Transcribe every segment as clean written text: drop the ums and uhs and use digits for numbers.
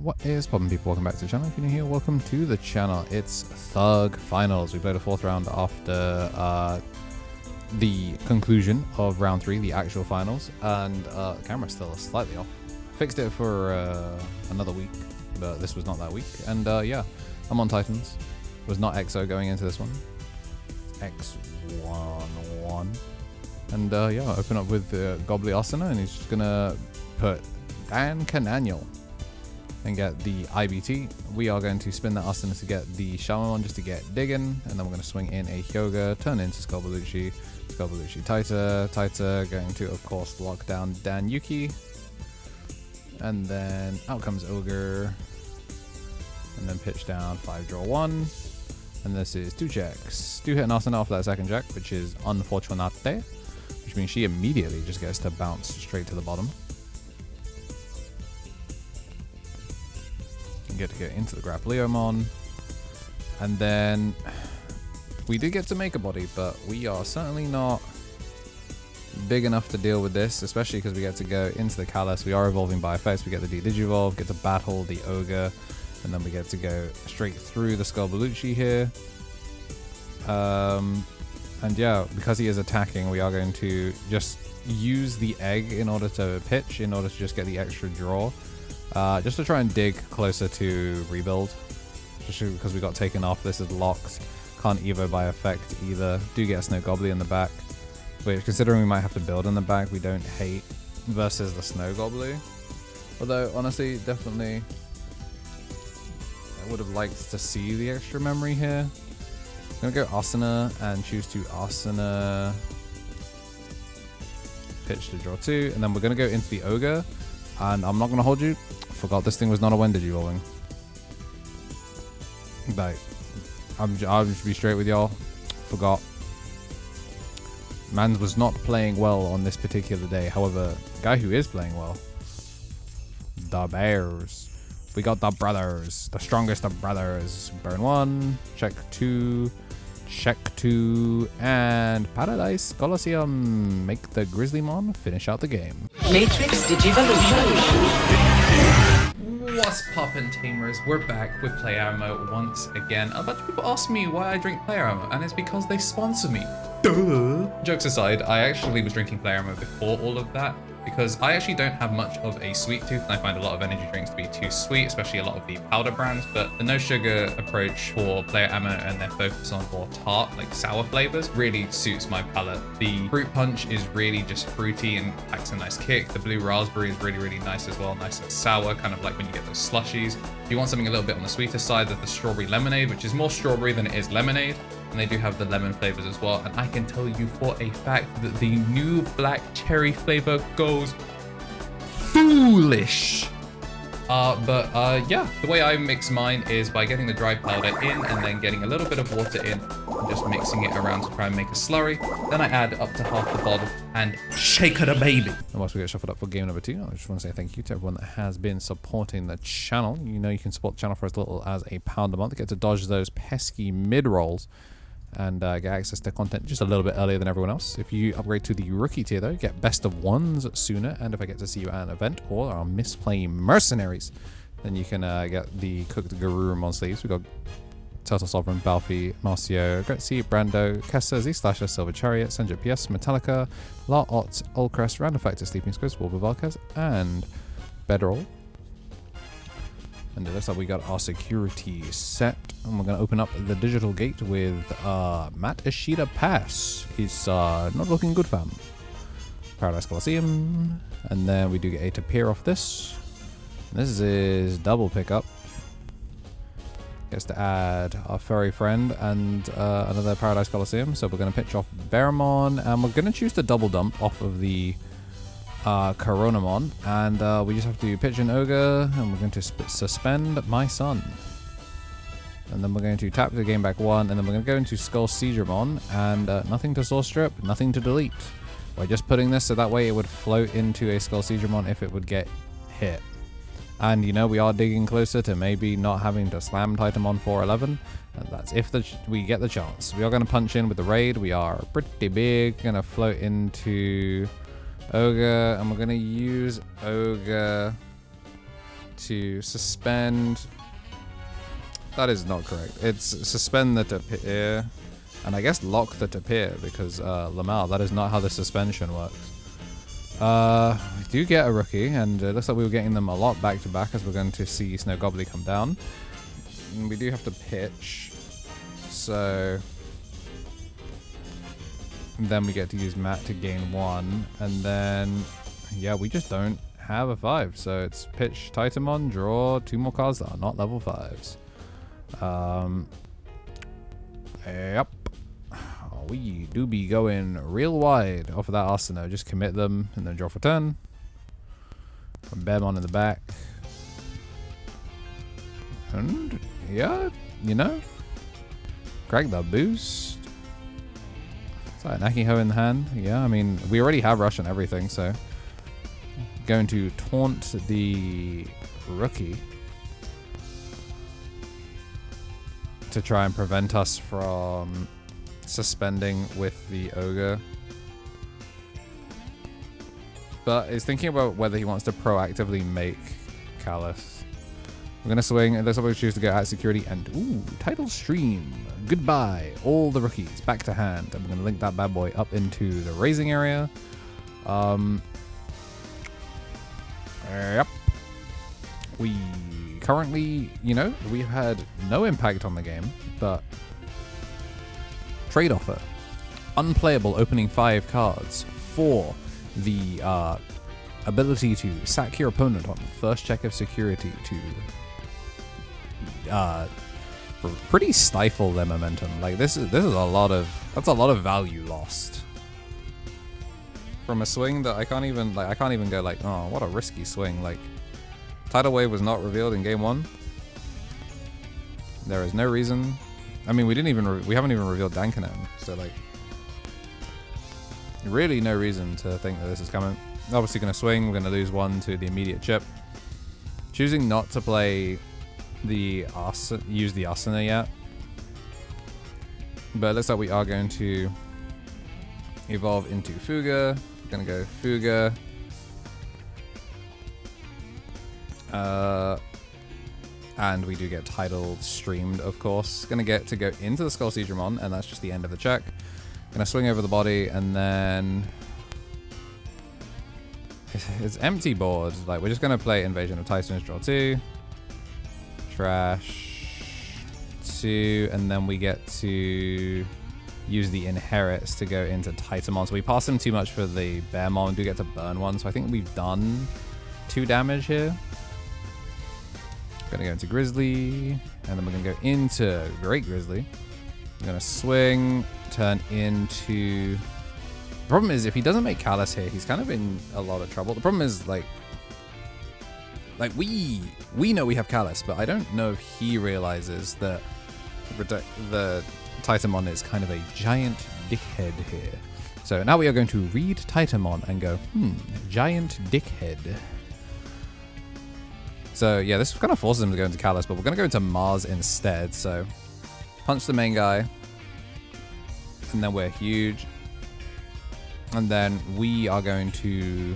What is poppin', people? Welcome back to the channel. If you're new here, welcome to the channel. It's Thug Finals. We played a 4th round after the conclusion of round 3, the actual finals, and the camera's still slightly off. Fixed it for another week, but this was not that week. And yeah, I'm on Titans. Was not EXO going into this one. X11. And yeah, open up with Gobbly Asuna, and he's just gonna put Dan Cananiel and get the IBT. We are going to spin that Asuna to get the Shaman just to get digging, and then we're going to swing in a Hyoga, turn into Sculbalucci, Taita going to, of course, lock down Dan Yuki, and then out comes Ogre, and then pitch down 5 draw 1, and this is 2 checks. 2 hit an Asuna off that second check, which is unfortunate, which means she immediately just gets to bounce straight to the bottom. Get to get into the Grappliomon, and then we did get to make a body, but we are certainly not big enough to deal with this, especially because we get to go into the Callus. We are evolving by effects. We get the Digivolve, get to battle the Ogre, and then we get to go straight through the Sculbalucci here. And yeah, because he is attacking, we are going to just use the egg in order to pitch, in order to just get the extra draw. Just to try and dig closer to rebuild, just because we got taken off. This is locked, can't evo by effect either. Do get a Snow Gobbly in the back, which, considering we might have to build in the back, we don't hate versus the Snow Gobbly. Although honestly, definitely I would have liked to see the extra memory here. I'm gonna go Asuna and choose to Asuna pitch to draw 2, and then we're gonna go into the Ogre. And I'm not gonna hold you. Forgot this thing was not a when Digivolving. Like, I'll just be straight with y'all. Forgot. Mans was not playing well on this particular day. However, guy who is playing well, the Bears. We got the brothers, the strongest of brothers. Burn 1, check 2, check 2, and Paradise Colosseum. Make the Grizzlymon finish out the game. Matrix Digivolution. What's poppin', tamers? We're back with Player Ammo once again. A bunch of people ask me why I drink Player Ammo, and it's because they sponsor me. Duh. Jokes aside, I actually was drinking Player Ammo before all of that, because I actually don't have much of a sweet tooth, and I find a lot of energy drinks to be too sweet, especially a lot of the powder brands. But the no sugar approach for Player Ammo and their focus on more tart, like sour flavors, really suits my palate. The fruit punch is really just fruity and packs a nice kick. The blue raspberry is really, really nice as well, nice and sour, kind of like when you get those slushies. If you want something a little bit on the sweeter side, there's the strawberry lemonade, which is more strawberry than it is lemonade. And they do have the lemon flavors as well. And I can tell you for a fact that the new black cherry flavor goes foolish. Yeah, the way I mix mine is by getting the dry powder in and then getting a little bit of water in and just mixing it around to try and make a slurry. Then I add up to half the bottle and shake it a baby. And whilst we get shuffled up for game number 2, I just want to say thank you to everyone that has been supporting the channel. You know you can support the channel for as little as £1 a month. Get to dodge those pesky mid-rolls and get access to content just a little bit earlier than everyone else. If you upgrade to the rookie tier though, get best of ones sooner, and if I get to see you at an event or our misplay mercenaries, then you can get the cooked Garurumon sleeves. We got Turtle Sovereign, Balfi, Marcio, Gretzi, Brando, Kessa, Z-Slasher, Silver Chariot, Senja PS, Metallica, La Ott, Ulcrest, Random Factor, Sleeping Squids, Wolver Valkaz, and Bedroll. And it looks like we got our security set, and we're going to open up the digital gate with Matt Ishida Pass. He's not looking good, fam. Paradise Colosseum, and then we do get a Tapir off this. This is double pickup. Gets to add our furry friend and another Paradise Colosseum. So we're going to pitch off Veemon, and we're going to choose the double dump off of the Coronamon, and we just have to pitch an Ogre, and we're going to suspend my son. And then we're going to tap the game back 1, and then we're going to go into Skull Seigeremon, and nothing to source strip, nothing to delete. We're just putting this so that way it would float into a Skull Seigeremon if it would get hit. And you know, we are digging closer to maybe not having to slam Titamon 411, and that's if we get the chance. We are going to punch in with the raid. We are pretty big, going to float into Ogre, and we're going to use Ogre to suspend. That is not correct. It's suspend the tapir, and I guess lock the tapir because Lamal. That is not how the suspension works. We do get a rookie, and it looks like we were getting them a lot back to back as we're going to see Snow Gobbly come down. And we do have to pitch, so then we get to use Matt to gain 1, and then yeah, we just don't have a 5, so it's pitch Titamon, draw 2 more cards that are not level 5s. Yep. We do be going real wide off of that Arsenal. Just commit them and then draw for turn. Put Veemon in the back. And yeah, you know, crack the boost. Is that an Akiho in the hand? Yeah, I mean, we already have rush and everything, so going to taunt the rookie to try and prevent us from suspending with the ogre, but is thinking about whether he wants to proactively make Callus. We're gonna swing. It looks like we choose to go at security and ooh, title stream. Goodbye, all the rookies back to hand, and we're gonna link that bad boy up into the raising area. Yep. We currently, you know, we've had no impact on the game, but trade offer. Unplayable opening 5 cards for the ability to sack your opponent on first check of security to pretty stifle their momentum. Like this is a lot of value lost from a swing that I can't even go like, oh, what a risky swing. Like Tidal Wave was not revealed in game 1. There is no reason. I mean, we haven't even revealed Dankanen, so like, really no reason to think that this is coming. Obviously gonna swing, we're gonna lose 1 to the immediate chip. Choosing not to play use the Asana yet. But it looks like we are going to evolve into Fuga. We're gonna go Fuga. And we do get title streamed, of course. Gonna get to go into the Skull Digimon, and that's just the end of the check. Gonna swing over the body, and then it's empty board. Like, we're just gonna play Invasion of Titans, draw 2, trash 2, and then we get to use the Inherits to go into Titamon. So we pass him too much for the Veemon. We do get to burn 1, so I think we've done 2 damage here. Gonna go into Grizzly, and then we're gonna go into Great Grizzly. I'm gonna swing, turn into. The problem is, if he doesn't make Callus here, he's kind of in a lot of trouble. The problem is, like we know we have Callus, but I don't know if he realizes that the Titamon is kind of a giant dickhead here. So now we are going to read Titamon and go, giant dickhead. So yeah, this kind of forces him to go into Callus, but we're going to go into Mars instead. So punch the main guy, and then we're huge. And then we are going to...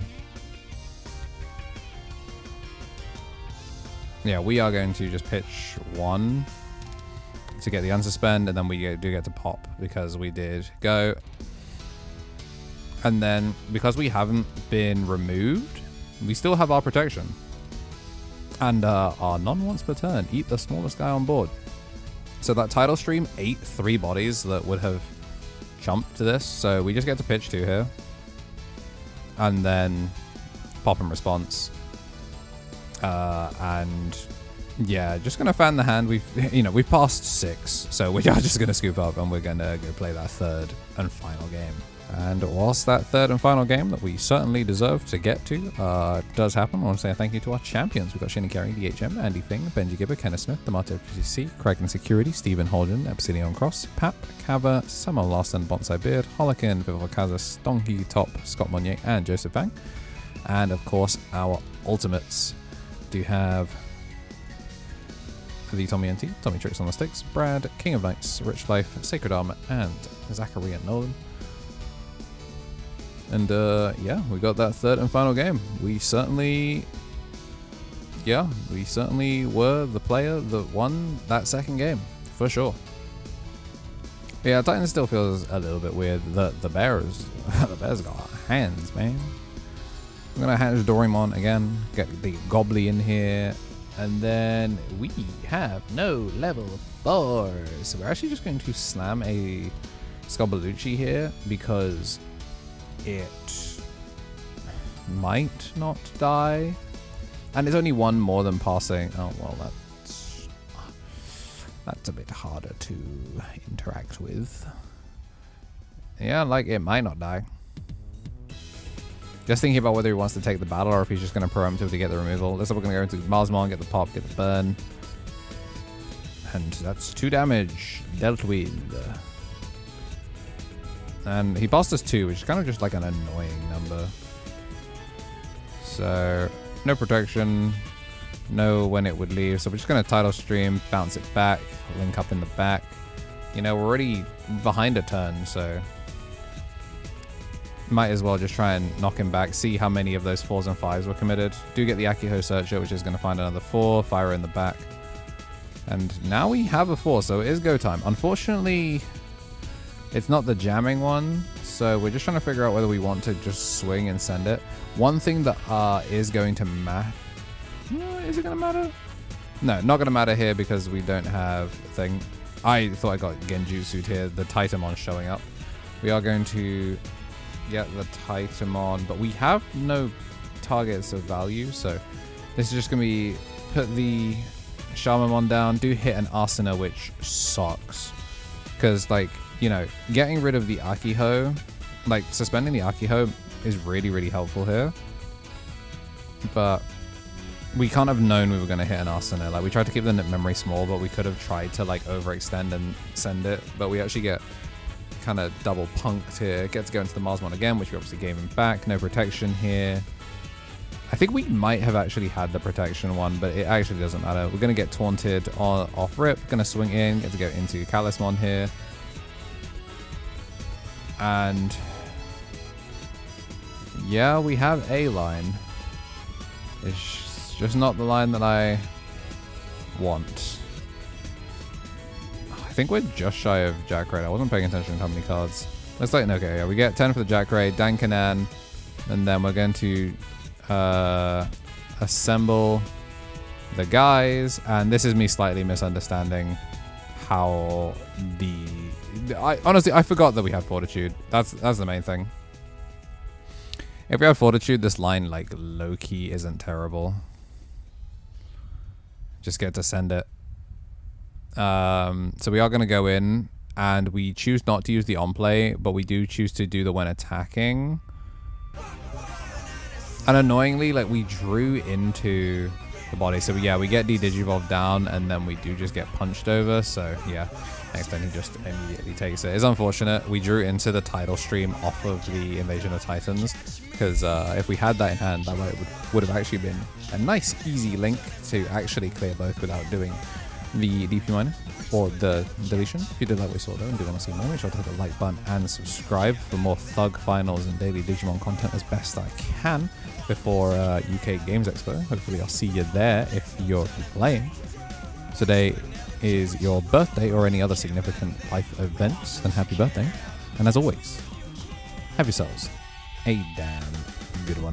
yeah, we are going to just pitch 1 to get the unsuspend, and then we do get to pop because we did go. And then because we haven't been removed, we still have our protection. And our none once per turn, eat the smallest guy on board. So that title stream ate 3 bodies that would have jumped to this. So we just get to pitch 2 here. And then pop in response. And yeah, just going to fan the hand. We've passed 6. So we are just going to scoop up and we're going to go play that 3rd and final game. And whilst that 3rd and final game that we certainly deserve to get to does happen, I want to say a thank you to our champions. We've got Shinny Carey, DHM, Andy Fing, Benji Gibber, Kenneth Smith, Tomato PCC, Kraken Security, Stephen Holden, Epsilon Cross, Pap, Kava, Samuel Larson, Bonsai Beard, Holican, Vivakaza, Stonky Top, Scott Monnier, and Joseph Fang. And of course, our ultimates do have the Tommy NT, Tommy Tricks on the Sticks, Brad, King of Knights, Rich Life, Sacred Armor, and Zachary and Nolan. And yeah, we got that 3rd and final game. We certainly yeah, we certainly were the player that won that second game, for sure. Yeah, Titan still feels a little bit weird. The Bears got hands, man. I'm gonna hatch Doraemon again, get the Gobbly in here, and then we have no level 4. So we're actually just going to slam a Scobalucci here because it might not die. And it's only one more than passing. Oh, well, that's a bit harder to interact with. Yeah, like, it might not die. Just thinking about whether he wants to take the battle or if he's just going to preemptively get the removal. That's what we're going to go into Marsmon, get the pop, get the burn. And that's 2 damage dealt with. And he passed us 2, which is kind of just like an annoying number. So, no protection. Know when it would leave. So we're just going to Tidal Stream, bounce it back, link up in the back. You know, we're already behind a turn, so might as well just try and knock him back, see how many of those 4s and 5s were committed. Do get the Akiho Searcher, which is going to find another 4, fire in the back. And now we have a 4, so it is go time. Unfortunately, it's not the jamming one, so we're just trying to figure out whether we want to just swing and send it. One thing that is going to matter. Is it going to matter? No, not going to matter here because we don't have a thing. I thought I got Genjutsu'd here. The Titamon showing up. We are going to get the Titamon, but we have no targets of value, so this is just going to be put the Shamanmon down, do hit an Asuna, which sucks. Because, like, you know, getting rid of the Akiho, like, suspending the Akiho is really, really helpful here. But we can't have known we were going to hit an Asuna. Like, we tried to keep the memory small, but we could have tried to, like, overextend and send it. But we actually get kind of double punked here. Get to go into the Marsmon again, which we obviously gave him back. No protection here. I think we might have actually had the protection one, but it actually doesn't matter. We're going to get taunted off rip. Going to swing in. Get to go into KnTElixar here. And yeah, we have a line. It's just not the line that I want. I think we're just shy of Jack Raid. I wasn't paying attention to how many cards. Let's like, okay, yeah, we get 10 for the Jack Raid, Dankanan, and then we're going to assemble the guys. And this is me slightly misunderstanding how honestly, I forgot that we had Fortitude. That's the main thing. If we have Fortitude, this line, like, low-key isn't terrible. Just get to send it. So we are going to go in, and we choose not to use the on-play, but we do choose to do the when attacking. And annoyingly, like, we drew into the body. So, yeah, we get de-Digivolve down, and then we do just get punched over. So, yeah, next time he just immediately takes it. It's unfortunate. We drew into the Tidal Stream off of the Invasion of Titans. Because if we had that in hand, that would have actually been a nice, easy link to actually clear both without doing the DP miner or the deletion. If you did like what you saw though and do want to see more, make sure to hit the like button and subscribe for more Thug Finals and daily Digimon content as best I can before UK Games Expo. Hopefully I'll see you there if you're playing. Today is your birthday or any other significant life events, then happy birthday. And as always, have yourselves a damn good one.